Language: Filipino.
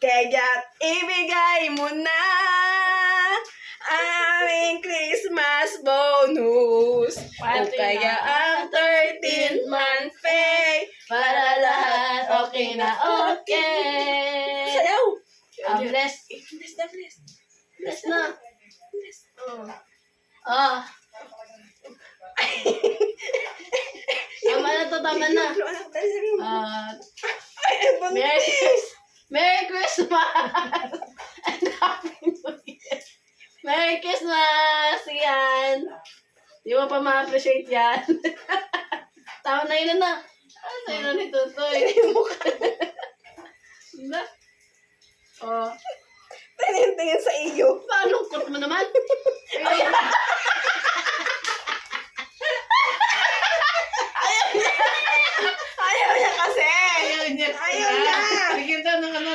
Kaya't ibigay mo na aming Christmas bonus. O kaya ang 13th month pay para lahat okay na okay. Sayaw! Bless. Bless na, bless. Bless na. Bless. Oh. Oh. Tama na to, tama na. Anak, dali, sabi mo. Ay, Merry Christmas! And Happy New Year! Merry Christmas! Yan! Di mo pa ma-appreciate yan. Tama na yun na. Ano sa'yo na ni Tutoy? Diba? Oh. tingin sa iyo. Palungkot mo naman. Ayaw niya kasi. Ayaw niya. Ayaw niya. Bigyan daw ng ano.